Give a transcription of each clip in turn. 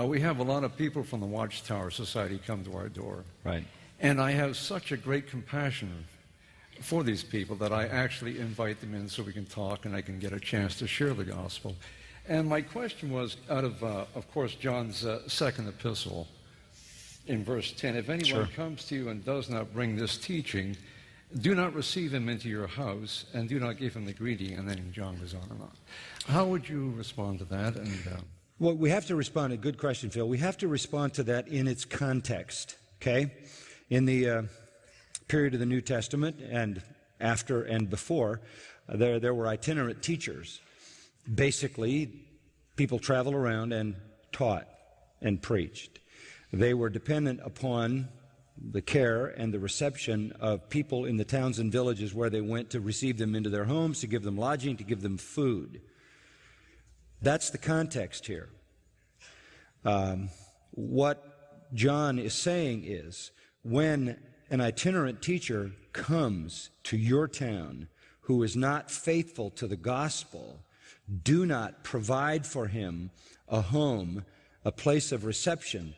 We have a lot of people from the Watchtower Society come to our door. Right. And I have such a great compassion for these people that I actually invite them in so we can talk and I can get a chance to share the gospel. And my question was out of course, John's second epistle in verse 10. If anyone comes to you and does not bring this teaching, do not receive him into your house and do not give him the greeting. And then John goes on and on. How would you respond to that? And well, we have to respond. A good question, Phil. We have to respond to that in its context, okay? In the period of the New Testament and after and before, there were itinerant teachers. Basically, people traveled around and taught and preached. They were dependent upon the care and the reception of people in the towns and villages where they went to receive them into their homes, to give them lodging, to give them food. That's the context here. What John is saying is, when an itinerant teacher comes to your town who is not faithful to the gospel, do not provide for him a home, a place of reception.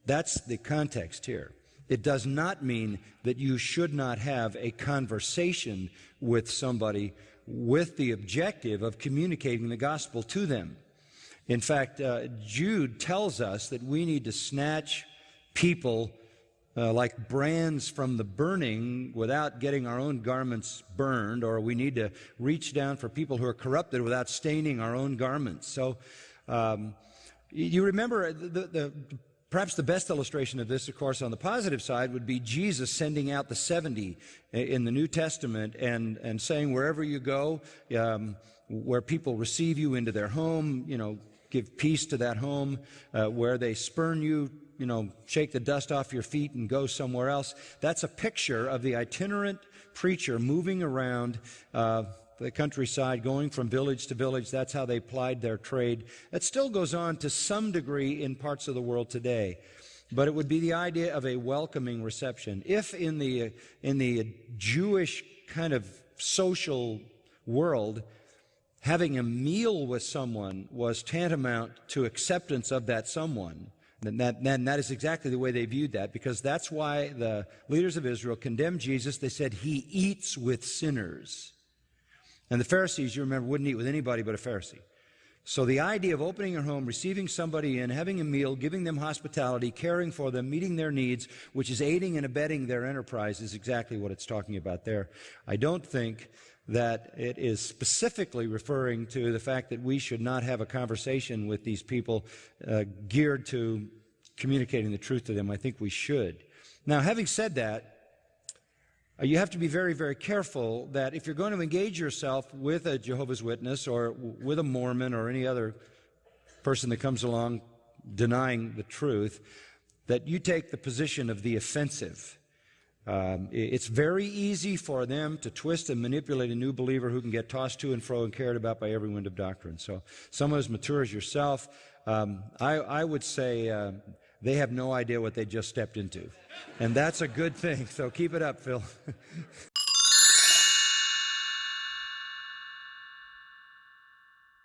That's the context here. It does not mean that you should not have a conversation with somebody with the objective of communicating the gospel to them. In fact, Jude tells us that we need to snatch people like brands from the burning without getting our own garments burned, or we need to reach down for people who are corrupted without staining our own garments. So you remember perhaps the best illustration of this, of course, on the positive side would be Jesus sending out the 70 in the New Testament and saying, wherever you go, where people receive you into their home, give peace to that home. Where they spurn you, shake the dust off your feet and go somewhere else. That's a picture of the itinerant preacher moving around the countryside, going from village to village. That's how they plied their trade. That still goes on to some degree in parts of the world today. But it would be the idea of a welcoming reception. If in the Jewish kind of social world, having a meal with someone was tantamount to acceptance of that someone, then that is exactly the way they viewed that, because that's why the leaders of Israel condemned Jesus. They said, he eats with sinners. And the Pharisees, you remember, wouldn't eat with anybody but a Pharisee. So the idea of opening your home, receiving somebody in, having a meal, giving them hospitality, caring for them, meeting their needs, which is aiding and abetting their enterprise, is exactly what it's talking about there. I don't think that it is specifically referring to the fact that we should not have a conversation with these people geared to communicating the truth to them. I think we should. Now, having said that, you have to be very, very careful that if you're going to engage yourself with a Jehovah's Witness or with a Mormon or any other person that comes along denying the truth, that you take the position of the offensive. It's very easy for them to twist and manipulate a new believer who can get tossed to and fro and cared about by every wind of doctrine. So someone as mature as yourself, I would say they have no idea what they just stepped into. And that's a good thing. So keep it up, Phil.